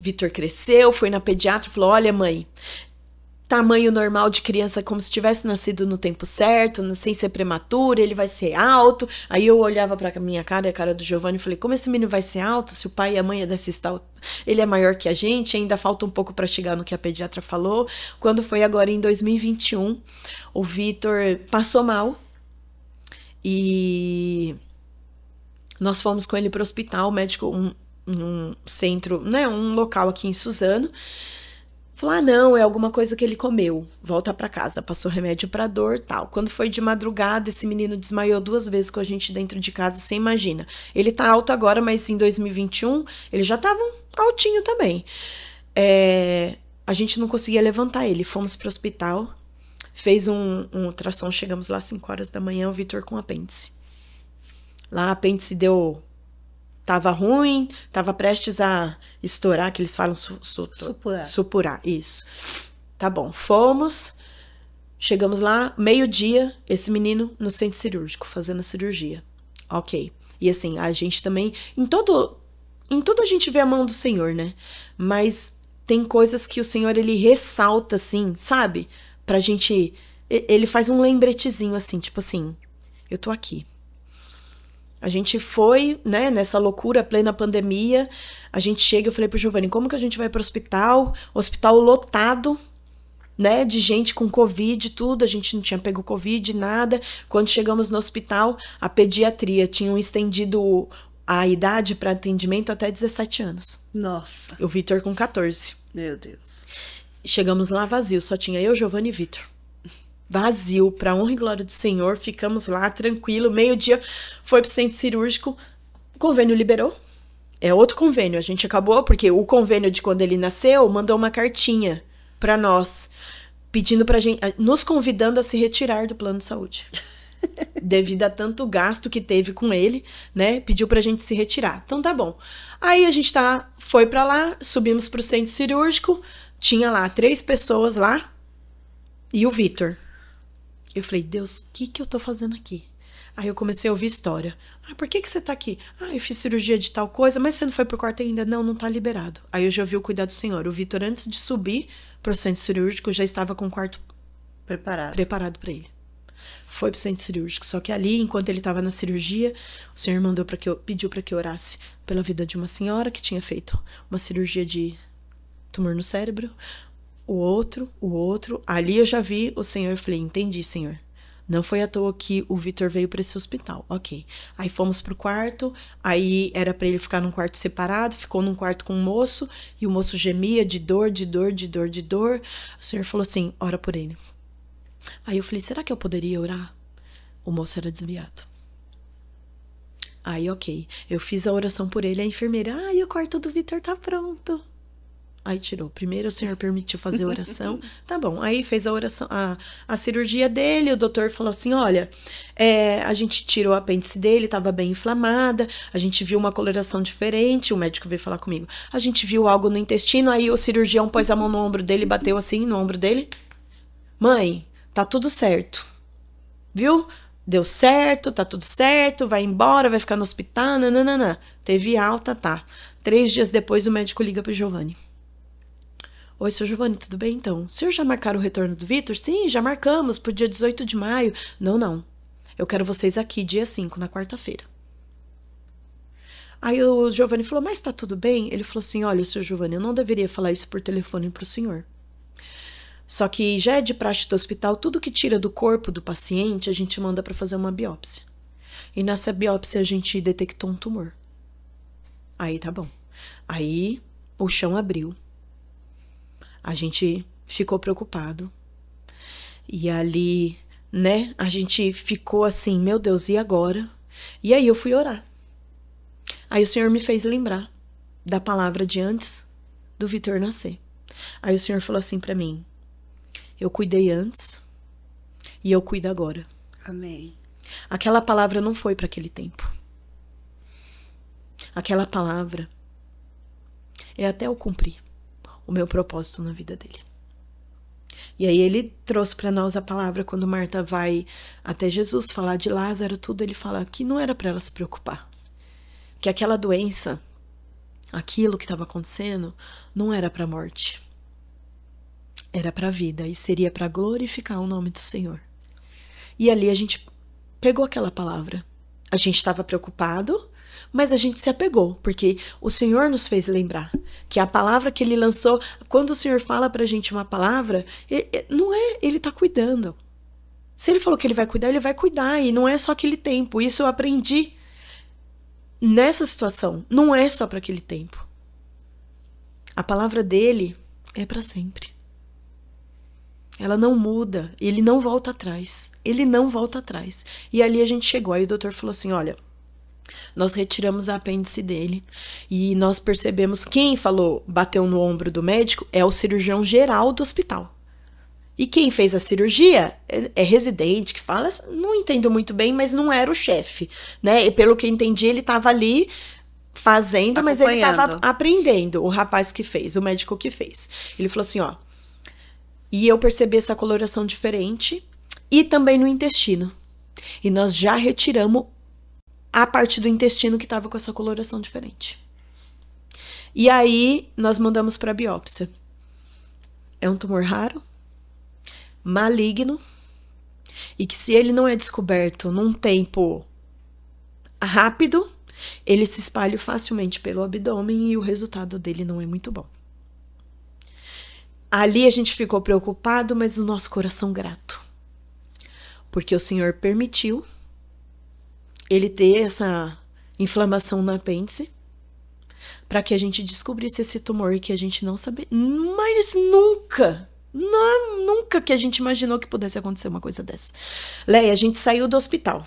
Vitor cresceu, foi na pediatra e falou, olha mãe, tamanho normal de criança, como se tivesse nascido no tempo certo, sem ser prematuro, ele vai ser alto. Aí eu olhava pra minha cara e a cara do Giovanni e falei, como esse menino vai ser alto se o pai e a mãe é dessa estal... Ele é maior que a gente, ainda falta um pouco pra chegar no que a pediatra falou. Quando foi agora em 2021, o Vitor passou mal e nós fomos com ele pro hospital, o médico, um centro, né, um local aqui em Suzano. Falou, não, é alguma coisa que ele comeu. Volta pra casa, passou remédio pra dor, tal. Quando foi de madrugada, esse menino desmaiou 2 vezes com a gente dentro de casa, você imagina. Ele tá alto agora, mas em 2021, ele já tava altinho também. A gente não conseguia levantar ele. Fomos pro hospital, fez um ultrassom, chegamos lá às 5 horas da manhã, o Vitor com apêndice. Lá a apêndice deu... Tava ruim, tava prestes a estourar, que eles falam supurar, isso. Tá bom, fomos, chegamos lá, meio-dia, esse menino no centro cirúrgico, fazendo a cirurgia. Ok. E assim, a gente também, em tudo a gente vê a mão do Senhor, né? Mas tem coisas que o Senhor, ele ressalta, assim, sabe? Pra gente, ele faz um lembretezinho, assim, tipo assim, eu tô aqui. A gente foi, né, nessa loucura, plena pandemia, a gente chega, eu falei pro Giovanni, como que a gente vai pro hospital lotado, né, de gente com Covid e tudo, a gente não tinha pego Covid, nada. Quando chegamos no hospital, a pediatria tinham estendido a idade para atendimento até 17 anos. Nossa. O Vitor com 14. Meu Deus. Chegamos lá vazio, só tinha eu, Giovanni e Vitor. Vazio, pra honra e glória do Senhor, ficamos lá, tranquilo, meio-dia, foi pro centro cirúrgico, o convênio liberou, é outro convênio, a gente acabou, porque o convênio de quando ele nasceu, mandou uma cartinha pra nós, pedindo pra gente, nos convidando a se retirar do plano de saúde, devido a tanto gasto que teve com ele, né, pediu pra gente se retirar, então tá bom. Aí a gente foi pra lá, subimos pro centro cirúrgico, tinha lá 3 pessoas lá, e o Vitor. Eu falei, Deus, o que eu tô fazendo aqui? Aí eu comecei a ouvir história. Por que você tá aqui? Eu fiz cirurgia de tal coisa, mas você não foi pro quarto ainda? Não tá liberado. Aí eu já vi o cuidado do Senhor. O Vitor, antes de subir pro centro cirúrgico, já estava com o quarto preparado para ele. Foi pro centro cirúrgico. Só que ali, enquanto ele estava na cirurgia, o Senhor pediu para que eu orasse pela vida de uma senhora que tinha feito uma cirurgia de tumor no cérebro. O outro. Ali eu já vi o Senhor e falei, entendi, Senhor. Não foi à toa que o Vitor veio para esse hospital. Ok. Aí fomos pro quarto, aí era para ele ficar num quarto separado, ficou num quarto com um moço, e o moço gemia de dor. O Senhor falou assim, ora por ele. Aí eu falei, será que eu poderia orar? O moço era desviado. Aí, ok. Eu fiz a oração por ele, a enfermeira, o quarto do Vitor tá pronto. Aí tirou. Primeiro o Senhor permitiu fazer a oração. Tá bom. Aí fez a oração, a cirurgia dele. O doutor falou assim, olha, a gente tirou o apêndice dele, tava bem inflamada. A gente viu uma coloração diferente. O médico veio falar comigo. A gente viu algo no intestino. Aí o cirurgião pôs a mão no ombro dele, bateu assim no ombro dele. Mãe, tá tudo certo. Viu? Deu certo, tá tudo certo. Vai embora, vai ficar no hospital. Nananana. Teve alta, tá. 3 dias depois o médico liga pro Giovanni. Oi, seu Giovanni, tudo bem então? O senhor já marcaram o retorno do Vitor? Sim, já marcamos, pro dia 18 de maio. Não. Eu quero vocês aqui, dia 5, na quarta-feira. Aí o Giovanni falou, mas tá tudo bem? Ele falou assim, olha, seu Giovanni, eu não deveria falar isso por telefone pro senhor. Só que já é de praxe do hospital, tudo que tira do corpo do paciente, a gente manda pra fazer uma biópsia. E nessa biópsia a gente detectou um tumor. Aí tá bom. Aí o chão abriu. A gente ficou preocupado. E ali, né, a gente ficou assim, meu Deus, e agora? E aí eu fui orar. Aí o Senhor me fez lembrar da palavra de antes do Vitor nascer. Aí o Senhor falou assim pra mim, eu cuidei antes e eu cuido agora. Amém. Aquela palavra não foi para aquele tempo. Aquela palavra é até eu cumprir o meu propósito na vida dele. E aí ele trouxe para nós a palavra quando Marta vai até Jesus falar de Lázaro, tudo, ele fala que não era para ela se preocupar. Que aquela doença aquilo que estava acontecendo não era para a morte. Era para a vida e seria para glorificar o nome do Senhor. E ali a gente pegou aquela palavra. A gente estava preocupado, mas a gente se apegou, porque o Senhor nos fez lembrar que a palavra que Ele lançou, quando o Senhor fala pra gente uma palavra, não é, Ele tá cuidando. Se Ele falou que Ele vai cuidar, Ele vai cuidar, e não é só aquele tempo. Isso eu aprendi nessa situação, não é só para aquele tempo. A palavra dele é para sempre. Ela não muda, ele não volta atrás. Ele não volta atrás. E ali a gente chegou, aí o doutor falou assim, olha, nós retiramos a apêndice dele e nós percebemos, quem falou, bateu no ombro do médico, é o cirurgião geral do hospital. E quem fez a cirurgia é residente, que fala, não entendo muito bem, mas não era o chefe, né? E pelo que eu entendi, ele estava ali fazendo, mas ele estava aprendendo, o rapaz que fez, o médico que fez. Ele falou assim, ó, e eu percebi essa coloração diferente e também no intestino. E nós já retiramos a parte do intestino que estava com essa coloração diferente. E aí nós mandamos para biópsia. É um tumor raro, maligno, e que se ele não é descoberto num tempo rápido, ele se espalha facilmente pelo abdômen e o resultado dele não é muito bom. Ali a gente ficou preocupado, mas o nosso coração grato. Porque o Senhor permitiu ele ter essa inflamação no apêndice para que a gente descobrisse esse tumor que a gente não sabia. Mas nunca que a gente imaginou que pudesse acontecer uma coisa dessa. Leia, a gente saiu do hospital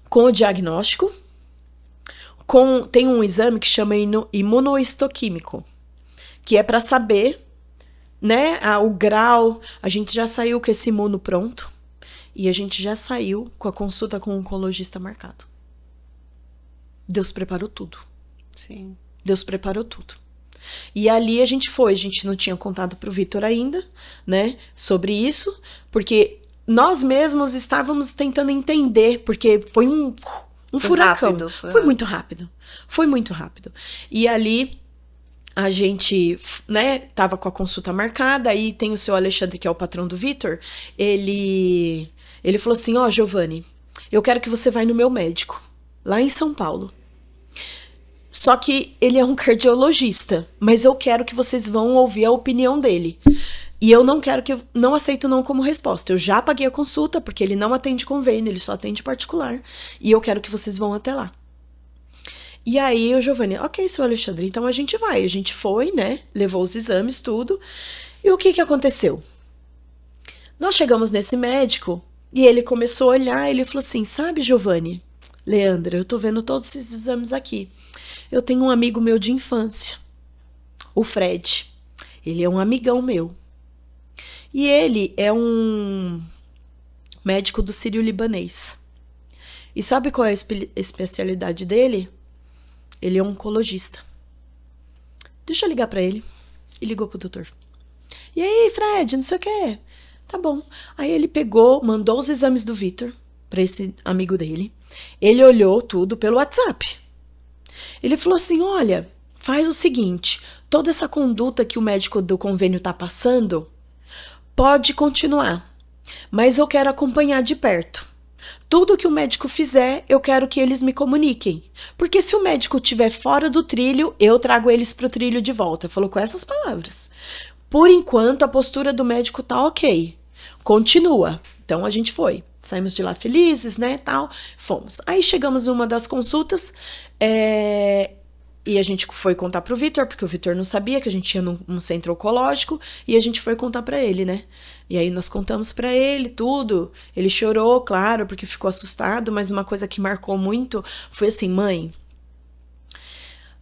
com o diagnóstico, tem um exame que chama imunohistoquímico, que é para saber, né, o grau. A gente já saiu com esse imuno pronto e a gente já saiu com a consulta com o oncologista marcado. Deus preparou tudo. Sim. Deus preparou tudo. E ali a gente não tinha contado pro Vitor ainda, né, sobre isso, porque nós mesmos estávamos tentando entender, porque foi um furacão. Rápido, foi muito rápido. Foi muito rápido. E ali a gente, né, tava com a consulta marcada, aí tem o seu Alexandre, que é o patrão do Vitor, ele falou assim, ó, Giovanni, eu quero que você vá no meu médico, lá em São Paulo. Só que ele é um cardiologista, mas eu quero que vocês vão ouvir a opinião dele. E eu não aceito não como resposta. Eu já paguei a consulta, porque ele não atende convênio, ele só atende particular. E eu quero que vocês vão até lá. E aí o Giovanni, ok, seu Alexandre, então a gente vai. A gente foi, né, levou os exames, tudo. E o que aconteceu? Nós chegamos nesse médico e ele começou a olhar, ele falou assim, sabe, Giovanni, Leandra, eu tô vendo todos esses exames aqui. Eu tenho um amigo meu de infância, o Fred. Ele é um amigão meu. E ele é um médico do Sírio-Libanês. E sabe qual é a especialidade dele? Ele é um oncologista. Deixa eu ligar pra ele. E ligou pro doutor. E aí, Fred, não sei o que. Tá bom. Aí ele pegou, mandou os exames do Vitor pra esse amigo dele. Ele olhou tudo pelo WhatsApp. Ele falou assim, olha, faz o seguinte, toda essa conduta que o médico do convênio tá passando, pode continuar, mas eu quero acompanhar de perto. Tudo que o médico fizer, eu quero que eles me comuniquem. Porque se o médico estiver fora do trilho, eu trago eles pro trilho de volta. Falou com essas palavras. Por enquanto, a postura do médico tá ok. Continua. Então, a gente foi. Saímos de lá felizes, né, tal. Fomos. Aí, chegamos numa das consultas, e a gente foi contar pro Vitor, porque o Vitor não sabia que a gente ia num centro oncológico, e a gente foi contar pra ele, né? E aí nós contamos pra ele tudo. Ele chorou, claro, porque ficou assustado, mas uma coisa que marcou muito foi assim, mãe,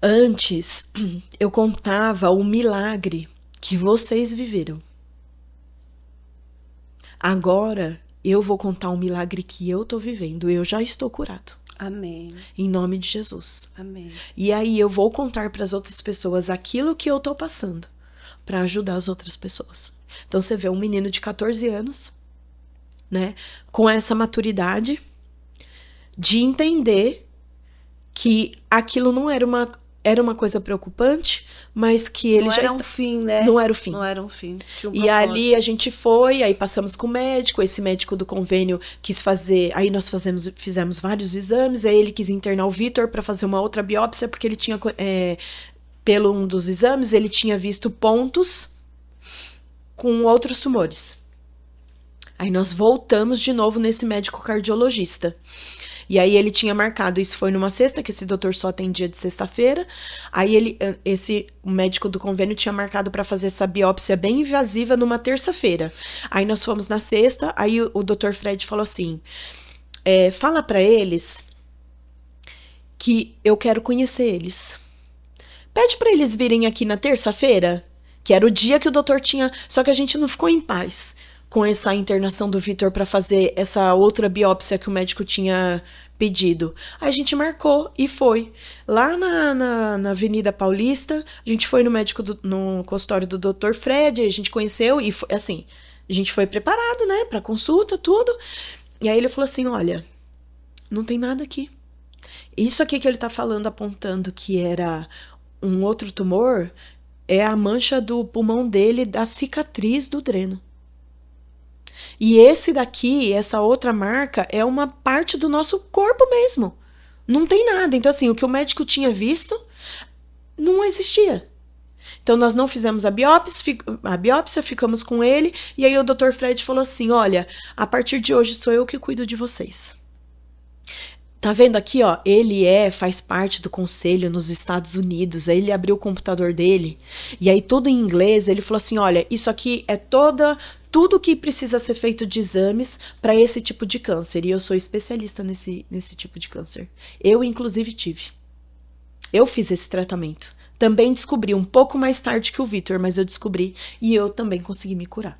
antes eu contava o milagre que vocês viveram. Agora eu vou contar um milagre que eu tô vivendo, eu já estou curado. Amém. Em nome de Jesus. Amém. E aí eu vou contar para as outras pessoas aquilo que eu tô passando, para ajudar as outras pessoas. Então você vê um menino de 14 anos, né, com essa maturidade de entender que aquilo não era era uma coisa preocupante, mas que ele Não já era um fim, né? Não era o fim. Não era um fim. Tinha um E propósito. ali a gente foi, aí passamos com o médico, esse médico do convênio quis fazer, aí nós fizemos vários exames, aí ele quis internar o Vitor para fazer uma outra biópsia, porque ele tinha, pelo um dos exames, ele tinha visto pontos com outros tumores. Aí nós voltamos de novo nesse médico cardiologista. E aí ele tinha marcado, isso foi numa sexta, que esse doutor só atendia de sexta-feira. Aí o médico do convênio tinha marcado para fazer essa biópsia bem invasiva numa terça-feira. Aí nós fomos na sexta, aí o doutor Fred falou assim, fala para eles que eu quero conhecer eles. Pede para eles virem aqui na terça-feira, que era o dia que o doutor tinha, só que a gente não ficou em paz com essa internação do Vitor para fazer essa outra biópsia que o médico tinha pedido. Aí a gente marcou e foi. Lá na Avenida Paulista, a gente foi no consultório do Dr. Fred, a gente conheceu e foi, assim, a gente foi preparado, né, para consulta, tudo. E aí ele falou assim, olha, não tem nada aqui. Isso aqui que ele tá falando, apontando que era um outro tumor, é a mancha do pulmão dele, da cicatriz do dreno. E esse daqui, essa outra marca, é uma parte do nosso corpo mesmo. Não tem nada. Então, assim, o que o médico tinha visto não existia. Então, nós não fizemos a biópsia, ficamos com ele. E aí o Dr. Fred falou assim, olha, a partir de hoje sou eu que cuido de vocês. Tá vendo aqui, ó, ele faz parte do conselho nos Estados Unidos, aí ele abriu o computador dele, e aí tudo em inglês, ele falou assim, olha, isso aqui é tudo que precisa ser feito de exames para esse tipo de câncer, e eu sou especialista nesse tipo de câncer. Eu, inclusive, tive. Eu fiz esse tratamento. Também descobri um pouco mais tarde que o Vitor, mas eu descobri, e eu também consegui me curar.